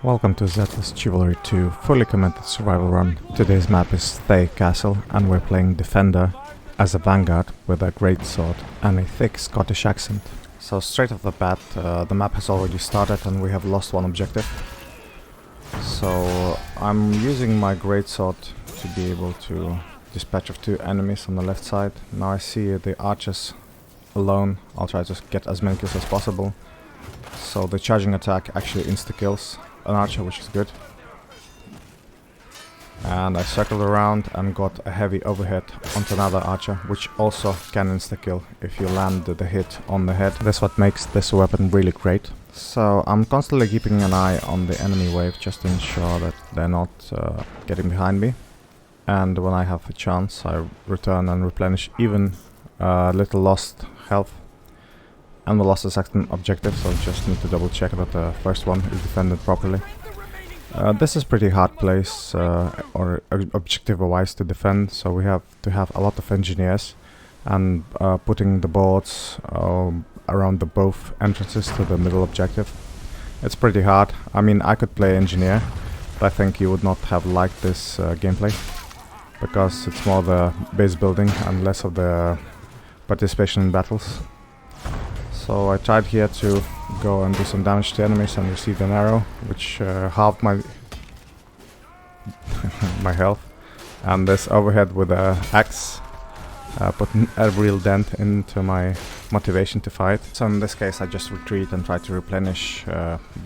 Welcome to Zeta's Chivalry 2 fully commented survival run. Today's map is Thayic Castle and we're playing Defender as a vanguard with a great sword and a thick Scottish accent. So straight off the bat, the map has already started and we have lost one objective. So I'm using my greatsword to be able to dispatch of two enemies on the left side. Now I see the archers alone. I'll try to get as many kills as possible. So the charging attack actually insta-kills an archer, which is good. And I circled around and got a heavy overhead onto another archer, which also can insta-kill if you land the hit on the head. That's what makes this weapon really great. So I'm constantly keeping an eye on the enemy wave just to ensure that they're not getting behind me. And when I have a chance, I return and replenish even little lost health. And we lost the second objective, so just need to double check that the first one is defended properly. This is pretty hard place or objective-wise to defend, so we have to have a lot of engineers and putting the boards around the both entrances to the middle objective. It's pretty hard. I mean, I could play engineer, but I think you would not have liked this gameplay because it's more the base building and less of the participation in battles. So I tried here to go and do some damage to enemies and received an arrow, which halved my my health. And this overhead with a axe put a real dent into my motivation to fight. So in this case I just retreat and try to replenish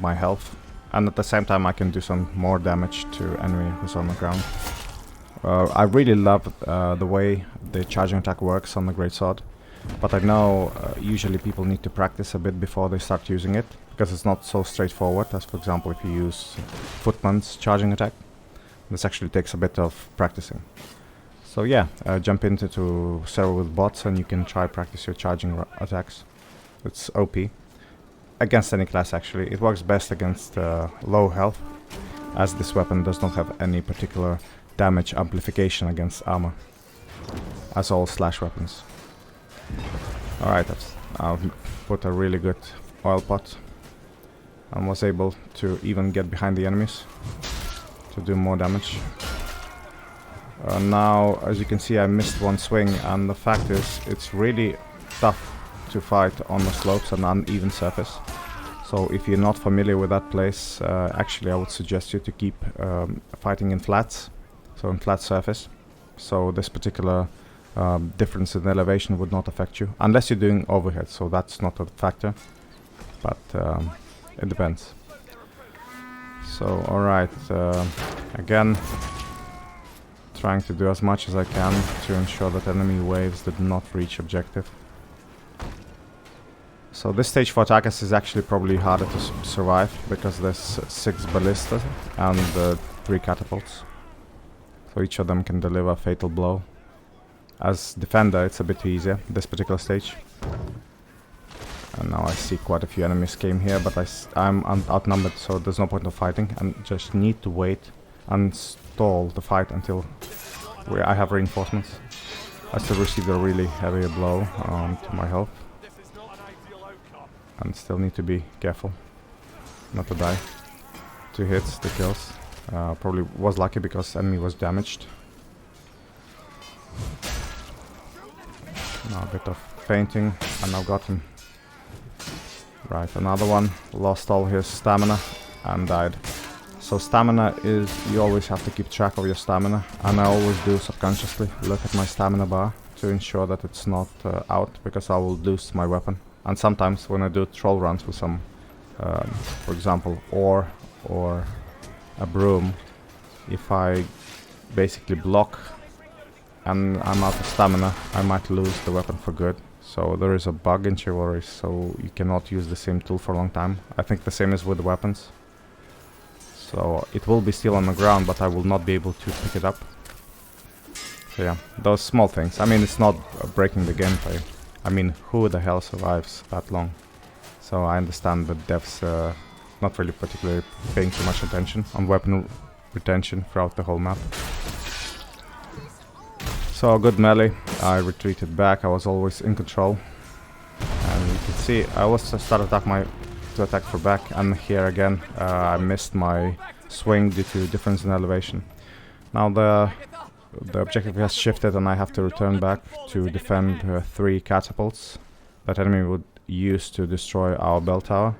my health. And at the same time I can do some more damage to enemy who's on the ground. I really love the way the charging attack works on the greatsword. But I know usually people need to practice a bit before they start using it, because it's not so straightforward as, for example, if you use Footman's charging attack. This actually takes a bit of practicing. So yeah, jump into server with bots and you can try practice your charging attacks. It's OP. Against any class actually. It works best against low health, as this weapon does not have any particular damage amplification against armor, as all slash weapons. Alright, I've put a really good oil pot and was able to even get behind the enemies to do more damage. Now, as you can see, I missed one swing, and the fact is it's really tough to fight on the slopes and uneven surface. So if you're not familiar with that place, actually I would suggest you to keep fighting in flats, so in flat surface. So this particular difference in elevation would not affect you unless you're doing overhead, so that's not a factor, but it depends. So alright, again trying to do as much as I can to ensure that enemy waves did not reach objective. So this stage for attackers is actually probably harder to survive because there's 6 ballistas and 3 catapults, so each of them can deliver a fatal blow. As defender, it's a bit easier, this particular stage. And now I see quite a few enemies came here, but I'm outnumbered, so there's no point of fighting. And just need to wait and stall the fight until I have reinforcements. I still received a really heavy blow to my health. And still need to be careful not to die. 2 hits, 2 kills. Probably was lucky because enemy was damaged. Now a bit of fainting, and I've got him. Right, another one lost all his stamina and died. So stamina is, you always have to keep track of your stamina, and I always do subconsciously look at my stamina bar to ensure that it's not out, because I will lose my weapon. And sometimes when I do troll runs with some, for example, ore or a broom, if I basically block and I'm out of stamina, I might lose the weapon for good. So there is a bug in Chivalry, so you cannot use the same tool for a long time. I think the same is with the weapons. So it will be still on the ground, but I will not be able to pick it up. So yeah, those small things. I mean, it's not breaking the gameplay. I mean, who the hell survives that long? So I understand that devs not really particularly paying too much attention on weapon retention throughout the whole map. So good melee, I retreated back, I was always in control. And you can see I was started attack my to attack for back, and here again I missed my swing due to difference in elevation. Now the objective has shifted and I have to return back to defend 3 catapults that enemy would use to destroy our bell tower.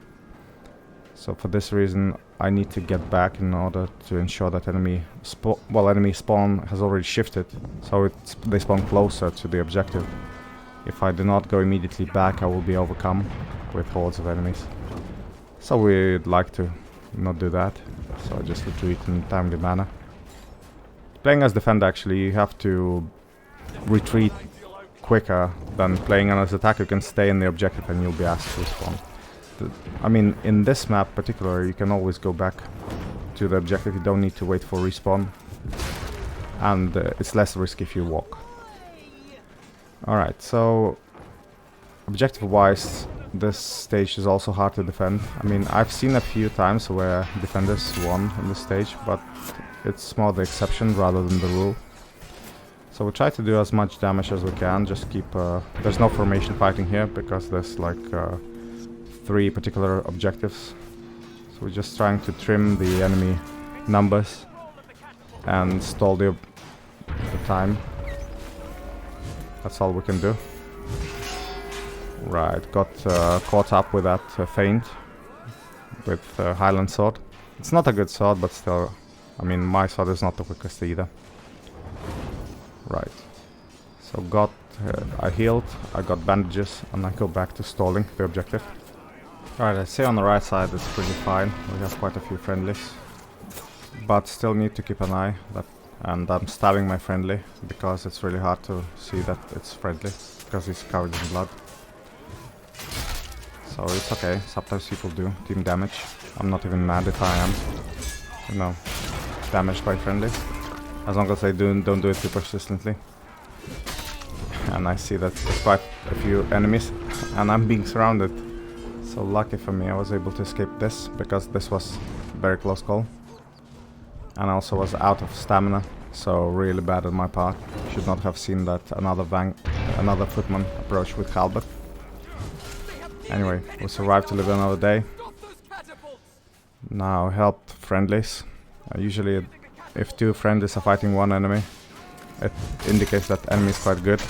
So for this reason I need to get back in order to ensure that enemy spawn has already shifted, so they spawn closer to the objective. If I do not go immediately back, I will be overcome with hordes of enemies. So we'd like to not do that, so I just retreat in a timely manner. Playing as defender, actually, you have to retreat quicker than playing as attacker. You can stay in the objective and you'll be asked to respawn. I mean, in this map particularly, you can always go back to the objective. You don't need to wait for respawn, and it's less risk if you walk. Alright, so objective-wise, this stage is also hard to defend. I mean, I've seen a few times where defenders won in this stage, but it's more the exception rather than the rule. So we try to do as much damage as we can, just keep... there's no formation fighting here, because there's like 3 particular objectives. So we're just trying to trim the enemy numbers and stall the time. That's all we can do. Right, got caught up with that feint with Highland sword. It's not a good sword, but still, I mean, my sword is not the quickest either. Right, so I healed, I got bandages, and I go back to stalling the objective. Alright, I see on the right side it's pretty fine. We have quite a few friendlies, but still need to keep an eye. And I'm stabbing my friendly because it's really hard to see that it's friendly because he's covered in blood. So it's okay, sometimes people do team damage. I'm not even mad if I am, you know, damaged by friendly, as long as they don't do it too persistently. And I see that there's quite a few enemies and I'm being surrounded. So lucky for me I was able to escape this, because this was a very close call. And I also was out of stamina, so really bad on my part. Should not have seen that another footman approach with halberd. Anyway, we survived to live another day. Now help friendlies. Usually if 2 friendlies are fighting 1 enemy, it indicates that enemy is quite good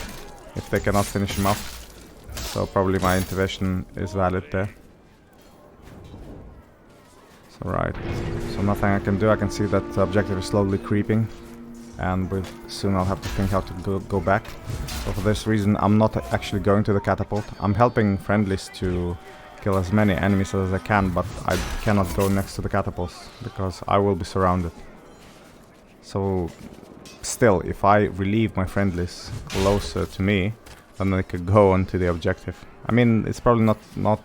if they cannot finish him off. So probably my intervention is valid there. So right, so nothing I can do. I can see that the objective is slowly creeping, and soon I'll have to think how to go back. So for this reason I'm not actually going to the catapult. I'm helping friendlies to kill as many enemies as I can, but I cannot go next to the catapults because I will be surrounded. So still, if I relieve my friendlies closer to me, then they could go onto the objective. I mean, it's probably not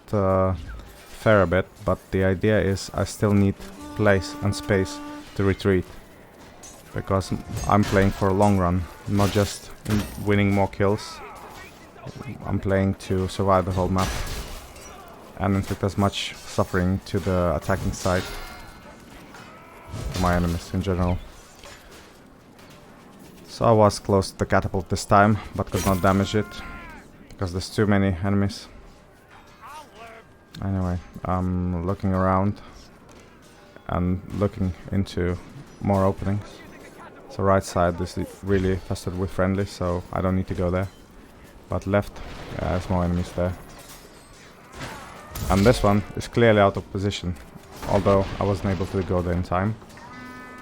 fair a bit, but the idea is I still need place and space to retreat, because I'm playing for a long run, not just winning more kills. I'm playing to survive the whole map and inflict as much suffering to the attacking side, to my enemies in general. So I was close to the catapult this time, but could not damage it, because there's too many enemies. Anyway, I'm looking around and looking into more openings. So right side is really infested with friendlies, so I don't need to go there. But left, there's more enemies there. And this one is clearly out of position, although I wasn't able to go there in time.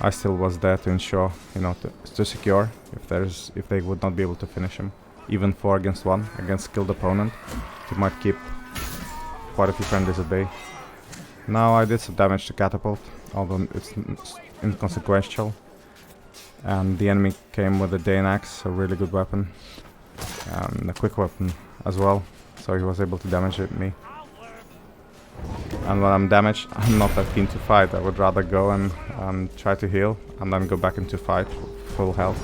I still was there to ensure, you know, to secure if they would not be able to finish him. Even 4 against 1 against skilled opponent, it might keep quite a few friendlies at bay. Now I did some damage to catapult, although it's inconsequential. And the enemy came with a Dane axe, a really good weapon, and a quick weapon as well, so he was able to damage me. And when I'm damaged, I'm not that keen to fight. I would rather go and try to heal, and then go back into fight, full health.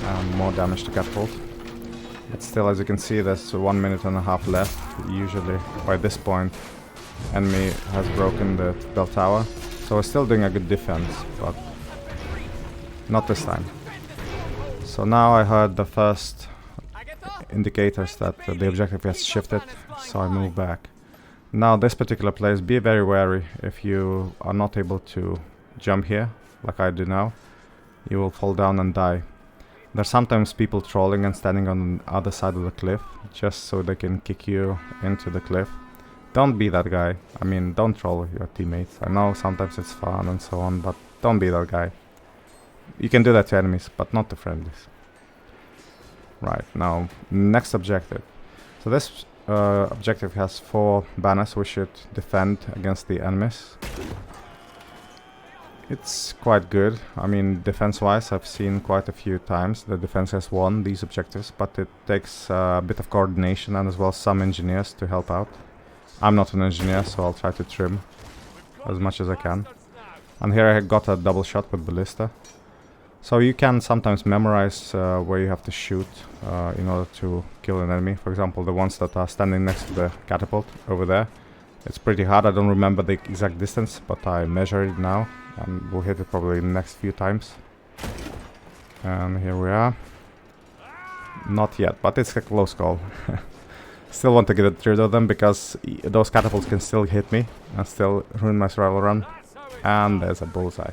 And more damage to catapult. But still, as you can see, there's 1.5 minutes left. Usually, by this point, enemy has broken the bell tower. So we're still doing a good defense, but not this time. So now I heard the first indicators that the objective has shifted, so I move back. Now this particular place, be very wary. If you are not able to jump here, like I do now, you will fall down and die. There's sometimes people trolling and standing on the other side of the cliff, just so they can kick you into the cliff. Don't be that guy. I mean, don't troll your teammates. I know sometimes it's fun and so on, but don't be that guy. You can do that to enemies, but not to friendlies. Right, now, next objective. So this objective has 4 banners we should defend against the enemies. It's quite good. I mean, defense-wise, I've seen quite a few times the defense has won these objectives, but it takes a bit of coordination and as well some engineers to help out. I'm not an engineer, so I'll try to trim as much as I can. And here I got a double shot with ballista. So you can sometimes memorize where you have to shoot in order to kill an enemy. For example, the ones that are standing next to the catapult over there. It's pretty hard. I don't remember the exact distance, but I measure it now. And we'll hit it probably in the next few times. And here we are. Not yet, but it's a close call. Still want to get rid of them because those catapults can still hit me and still ruin my survival run. And there's a bullseye.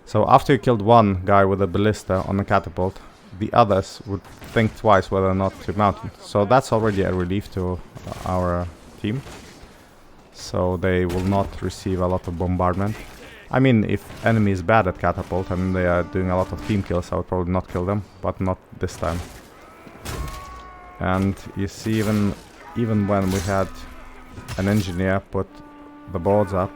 So after you killed one guy with a ballista on the catapult, the others would think twice whether or not to mount it. So that's already a relief to our team. So they will not receive a lot of bombardment. I mean, if enemy is bad at catapult and they are doing a lot of team kills, I would probably not kill them, but not this time. And you see, even when we had an engineer put the boards up,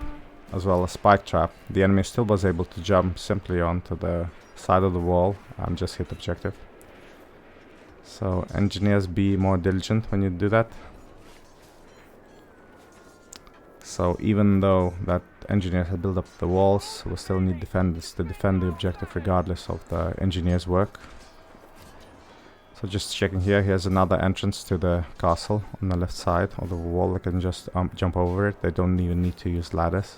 as well as spike trap, the enemy still was able to jump simply onto the side of the wall and just hit objective. So engineers, be more diligent when you do that. So even though that engineers have built up the walls, we still need defenders to defend the objective regardless of the engineer's work. So just checking here, here's another entrance to the castle on the left side of the wall. They can just jump over it. They don't even need to use ladders.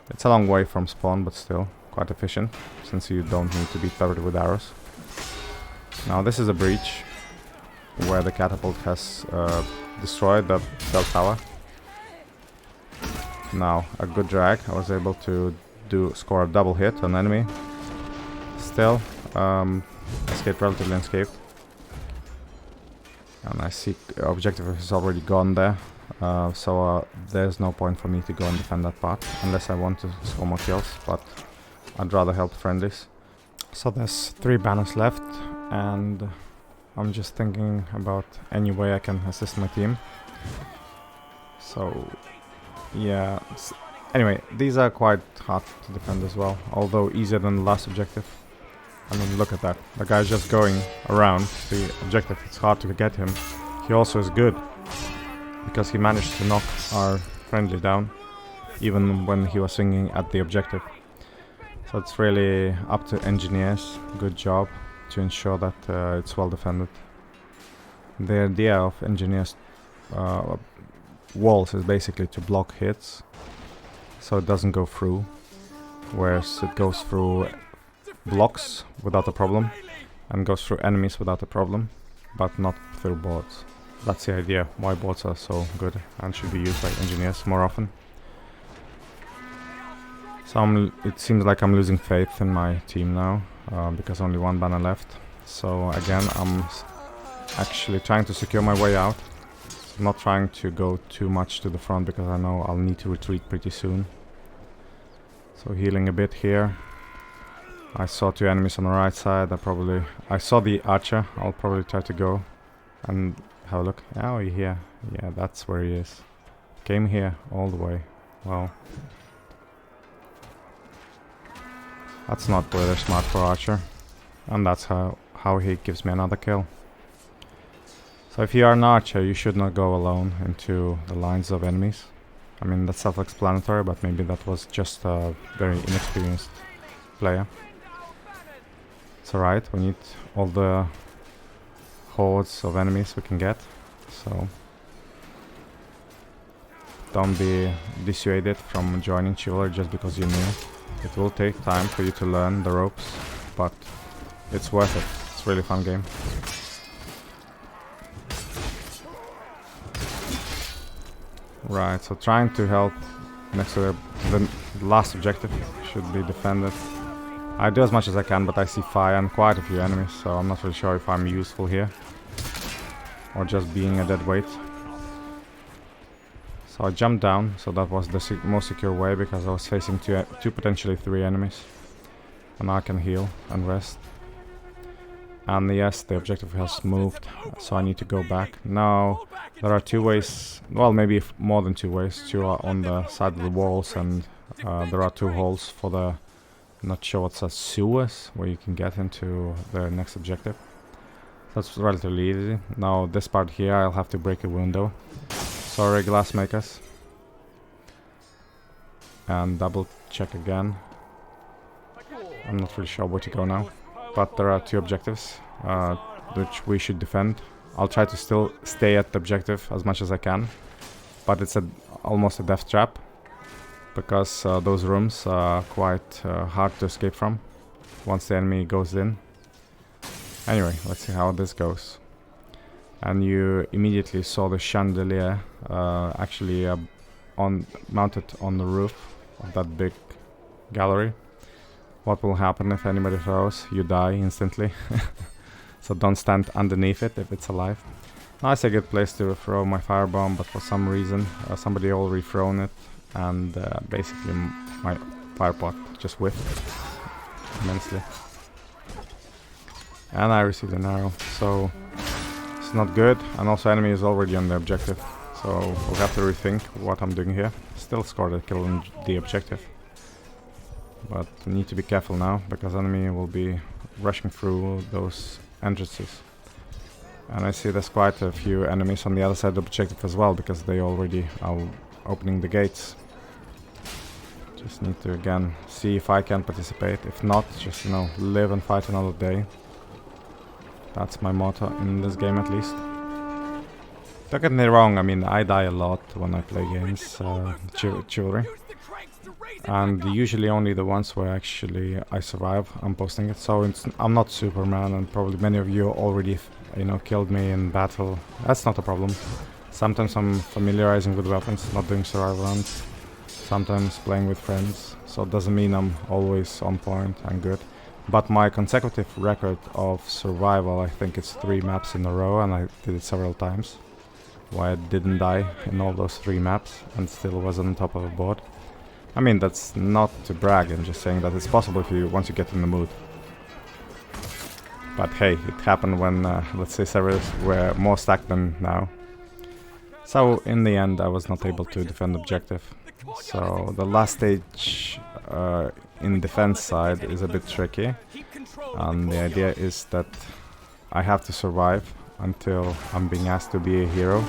It's a long way from spawn, but still quite efficient, since you don't need to be covered with arrows. Now this is a breach where the catapult has destroyed the bell tower. Now a good drag. I was able to score a double hit on enemy. Still, escaped relatively unscathed. And I see objective is already gone there. So there's no point for me to go and defend that part unless I want to score more kills, but I'd rather help friendlies. So there's 3 banners left and I'm just thinking about any way I can assist my team. So yeah, anyway, these are quite hard to defend as well, although easier than the last objective. I mean, look at that, the guy's just going around the objective. It's hard to get him. He also is good because he managed to knock our friendly down even when he was swinging at the objective. So it's really up to engineers. Good job to ensure that it's well defended. The idea of engineers walls is basically to block hits so it doesn't go through, whereas it goes through blocks without a problem and goes through enemies without a problem, but not through boards. That's the idea why boards are so good and should be used by engineers more often. So it seems like I'm losing faith in my team now because only 1 banner left. So again, I'm actually trying to secure my way out. I'm not trying to go too much to the front because I know I'll need to retreat pretty soon. So healing a bit here. I saw 2 enemies on the right side. I saw the archer. I'll probably try to go and have a look. Oh, he's here. Yeah, that's where he is. Came here all the way. Well, that's not really smart for archer. And that's how he gives me another kill. So if you are an archer, you should not go alone into the lines of enemies. I mean, that's self-explanatory, but maybe that was just a very inexperienced player. It's alright, we need all the hordes of enemies we can get, so don't be dissuaded from joining Chivalry just because you're new. It will take time for you to learn the ropes, but it's worth it. It's It's a really fun game. Right, so trying to help next to the last objective should be defended. I do as much as I can, but I see fire and quite a few enemies, so I'm not really sure if I'm useful here or just being a dead weight. So I jumped down, so that was the most secure way because I was facing two potentially three enemies. And now I can heal and rest. And yes, the objective has moved, so I need to go back. Now, there are two ways, well, maybe more than two ways. Two are on the side of the walls, and there are two holes for the, not sure what's a sewers, where you can get into the next objective. That's relatively easy. Now, this part here, I'll have to break a window. Sorry, glass makers. And double check again. I'm not really sure where to go now. But there are two objectives, which we should defend. I'll try to still stay at the objective as much as I can. But it's almost a death trap. Because those rooms are quite hard to escape from once the enemy goes in. Anyway, let's see how this goes. And you immediately saw the chandelier actually mounted on the roof of that big gallery. What will happen if anybody throws? You die instantly. So don't stand underneath it if it's alive. Nice, a good place to throw my firebomb, but for some reason somebody already thrown it, and basically my firepot just whiffed immensely. And I received an arrow, so it's not good. And also enemy is already on the objective, so we'll have to rethink what I'm doing here. Still scored a kill on the objective. But need to be careful now, because enemy will be rushing through those entrances. And I see there's quite a few enemies on the other side of the objective as well, because they already are opening the gates. Just need to again see if I can participate. If not, just, you know, live and fight another day. That's my motto in this game, at least. Don't get me wrong, I mean, I die a lot when I play games, Chivalry. And usually only the ones where actually I survive, I'm posting it. So I'm not Superman, and probably many of you already, you know, killed me in battle. That's not a problem. Sometimes I'm familiarizing with weapons, not doing survival runs. Sometimes playing with friends. So it doesn't mean I'm always on point and good. But my consecutive record of survival, I think it's 3 maps in a row, and I did it several times. Why I didn't die in all those 3 maps and still was on top of a board. I mean, that's not to brag, I'm just saying that it's possible if once you get in the mood. But hey, it happened when, let's say, servers were more stacked than now. So in the end I was not able to defend objective. So the last stage in defense side is a bit tricky. And the idea is that I have to survive until I'm being asked to be a hero.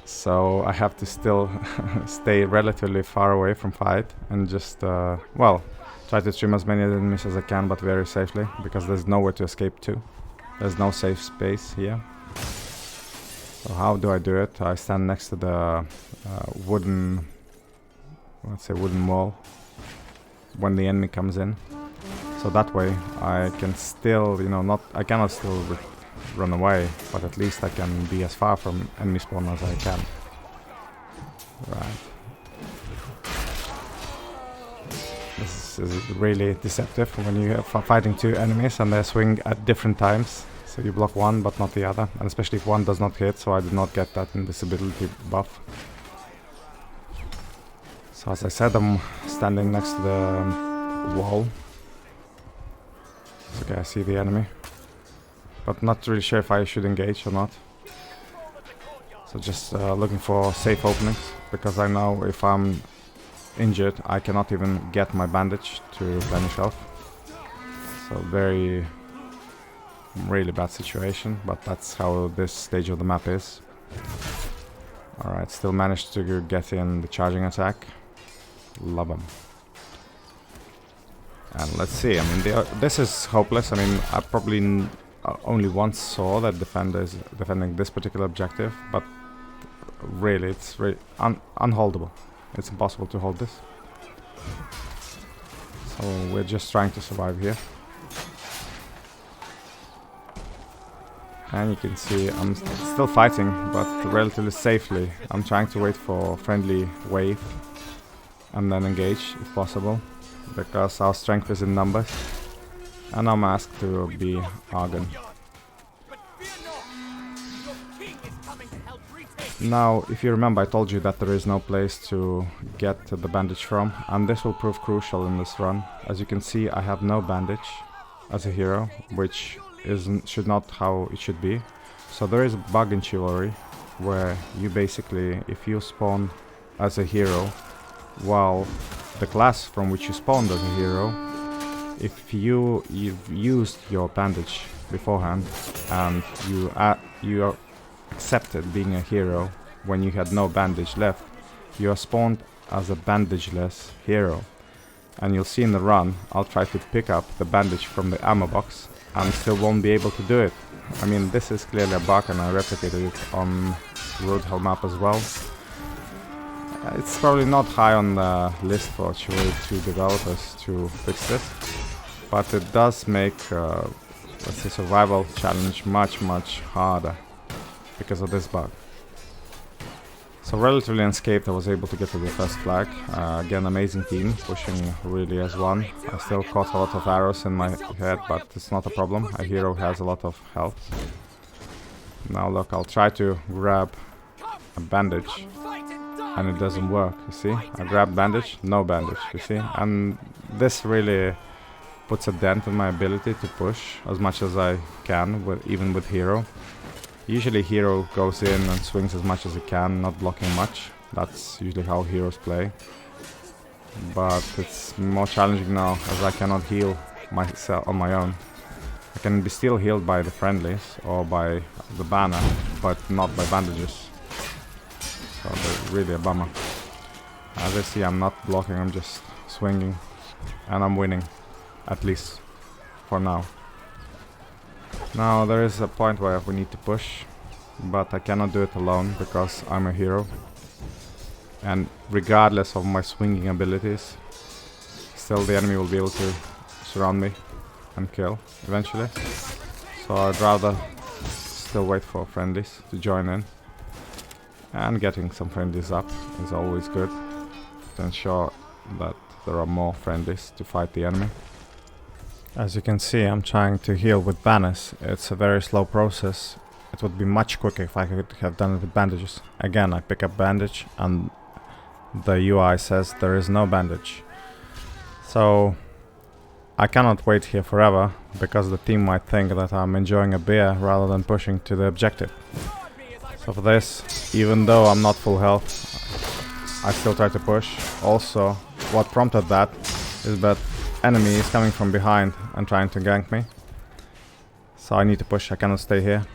So I have to still stay relatively far away from fight and just, well, try to trim as many enemies as I can, but very safely, because there's nowhere to escape to. There's no safe space here. So how do I do it? I stand next to the wooden, let's say wooden wall, when the enemy comes in. So that way I can still, you know, I cannot still run away, but at least I can be as far from enemy spawn as I can. Right. This is really deceptive when you are fighting 2 enemies and they swing at different times. So you block one but not the other, and especially if one does not hit, so I did not get that invisibility buff. So as I said, I'm standing next to the wall. Okay, I see the enemy, but not really sure if I should engage or not. So just looking for safe openings, because I know if I'm injured I cannot even get my bandage to replenish health. So really bad situation, but that's how this stage of the map is. Alright, still managed to get in the charging attack. Love 'em. And let's see, I mean, this is hopeless. I mean, I probably only once saw that defenders defending this particular objective, but really, it's really unholdable. It's impossible to hold this. So we're just trying to survive here. And you can see I'm still fighting, but relatively safely. I'm trying to wait for friendly wave and then engage if possible, because our strength is in numbers. And I'm asked to be Argon. Now, if you remember, I told you that there is no place to get the bandage from, and this will prove crucial in this run. As you can see, I have no bandage as a hero, which should not how it should be. So there is a bug in Chivalry where you basically, if you spawn as a hero, while the class from which you spawned as a hero, if you've used your bandage beforehand and you are accepted being a hero when you had no bandage left, you are spawned as a bandageless hero. And you'll see in the run, I'll try to pick up the bandage from the ammo box and still won't be able to do it. I mean, this is clearly a bug, and I replicated it on Road Hell map as well. It's probably not high on the list for Chivalry 2 developers to fix this, but it does make let's say survival challenge much harder because of this bug. So relatively unscathed, I was able to get to the first flag. Again, amazing team, pushing really as one. I still caught a lot of arrows in my head, but it's not a problem. A hero has a lot of health. Now look, I'll try to grab a bandage, and it doesn't work, you see? I grab bandage, no bandage, you see? And this really puts a dent in my ability to push as much as I can, even with hero. Usually hero goes in and swings as much as he can, not blocking much. That's usually how heroes play. But it's more challenging now, as I cannot heal myself on my own. I can be still healed by the friendlies or by the banner, but not by bandages. So that's really a bummer. As I see, I'm not blocking, I'm just swinging. And I'm winning, at least for now. Now there is a point where we need to push, but I cannot do it alone because I'm a hero. And regardless of my swinging abilities, still the enemy will be able to surround me and kill eventually. So I'd rather still wait for friendlies to join in. And getting some friendlies up is always good to ensure that there are more friendlies to fight the enemy. As you can see, I'm trying to heal with banners. It's a very slow process. It would be much quicker if I could have done it with bandages. Again, I pick up bandage and the UI says there is no bandage. So I cannot wait here forever because the team might think that I'm enjoying a beer rather than pushing to the objective. So for this, even though I'm not full health, I still try to push. Also, what prompted that is that enemy is coming from behind and trying to gank me. So I need to push, I cannot stay here.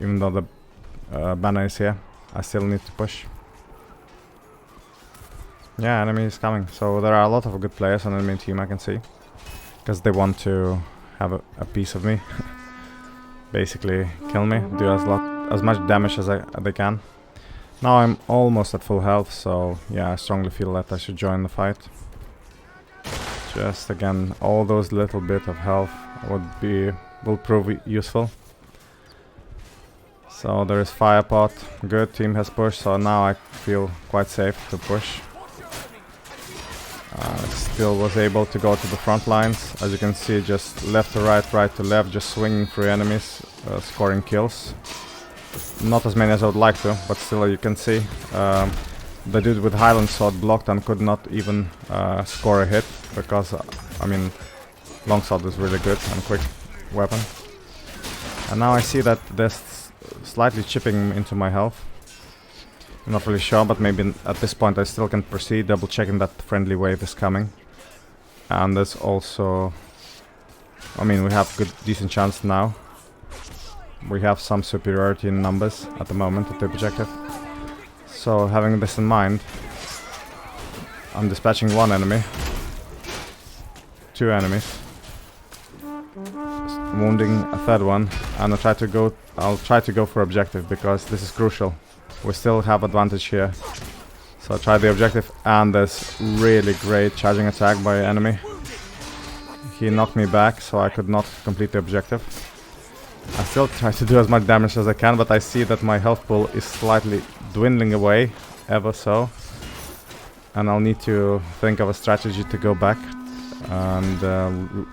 Even though the banner is here, I still need to push. Yeah, enemy is coming. So there are a lot of good players on the enemy team, I can see. Because they want to have a piece of me. Basically kill me, do as much damage as they can. Now I'm almost at full health, so yeah, I strongly feel that I should join the fight. Just again, all those little bit of health will prove useful. So there is fire pot, good, team has pushed, so now I feel quite safe to push. Still was able to go to the front lines, as you can see, just left to right, right to left, just swinging through enemies, scoring kills. Not as many as I would like to, but still you can see the dude with Highland Sword blocked and could not even score a hit, because, I mean, Longsword is really good and quick weapon. And now I see that there's slightly chipping into my health. I'm not really sure, but maybe at this point I still can proceed, double checking that the friendly wave is coming. And there's also, I mean, we have decent chance now. We have some superiority in numbers at the moment at the objective. So having this in mind, I'm dispatching one enemy, two enemies, wounding a third one, and I'll try to go for objective because this is crucial. We still have advantage here. So I try the objective, and there's really great charging attack by enemy. He knocked me back, so I could not complete the objective. I still try to do as much damage as I can, but I see that my health pool is slightly dwindling away, ever so. And I'll need to think of a strategy to go back and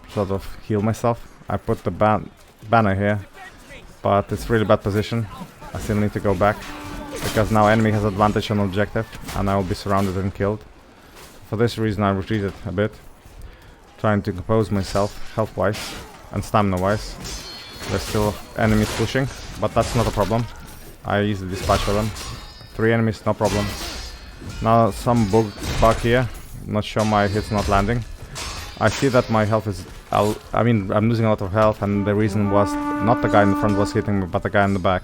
sort of heal myself. I put the banner here, but it's really bad position. I still need to go back, because now enemy has advantage on objective, and I will be surrounded and killed. For this reason I retreated a bit, trying to compose myself health-wise and stamina-wise. There's still enemies pushing, but that's not a problem. I easily dispatch them. 3 enemies, no problem. Now some bug here. Not sure my hit's not landing. I see that my health is... I'm losing a lot of health, and the reason was not the guy in the front was hitting me, but the guy in the back.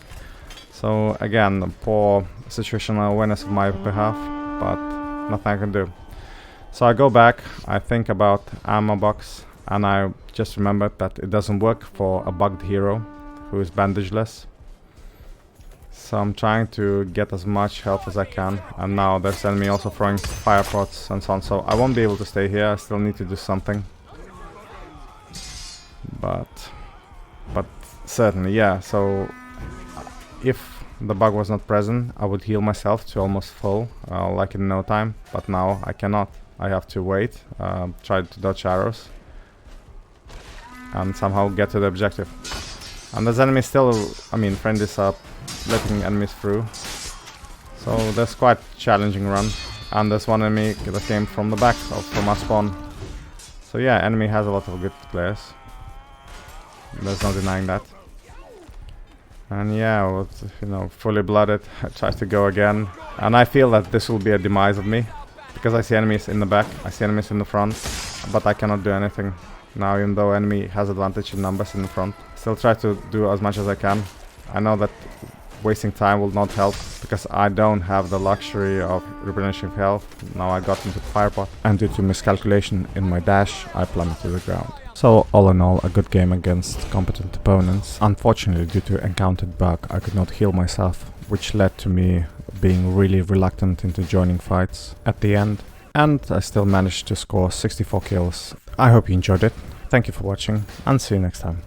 So again, poor situational awareness of my behalf, but nothing I can do. So I go back, I think about ammo box, and I just remembered that it doesn't work for a bugged hero who is bandageless. So I'm trying to get as much health as I can, and now there's enemy also throwing fire pots and so on, so I won't be able to stay here. I still need to do something. But certainly, yeah, so if the bug was not present, I would heal myself to almost full, like in no time, but now I cannot. I have to wait, try to dodge arrows, and somehow get to the objective. And there's enemies still, friendlies are letting enemies through. So that's quite challenging run. And there's one enemy that came from the back, or from our spawn. So yeah, enemy has a lot of good players. There's no denying that. And yeah, with, fully blooded, I try to go again. And I feel that this will be a demise of me, because I see enemies in the back, I see enemies in the front, but I cannot do anything now, even though enemy has advantage in numbers in the front. Still try to do as much as I can. I know that wasting time will not help, because I don't have the luxury of replenishing health. Now I got into the fire pot, and due to miscalculation in my dash, I plummeted to the ground. So all in all, a good game against competent opponents. Unfortunately, due to encountered bug, I could not heal myself, which led to me being really reluctant into joining fights at the end. And I still managed to score 64 kills. I hope you enjoyed it. Thank you for watching, and see you next time.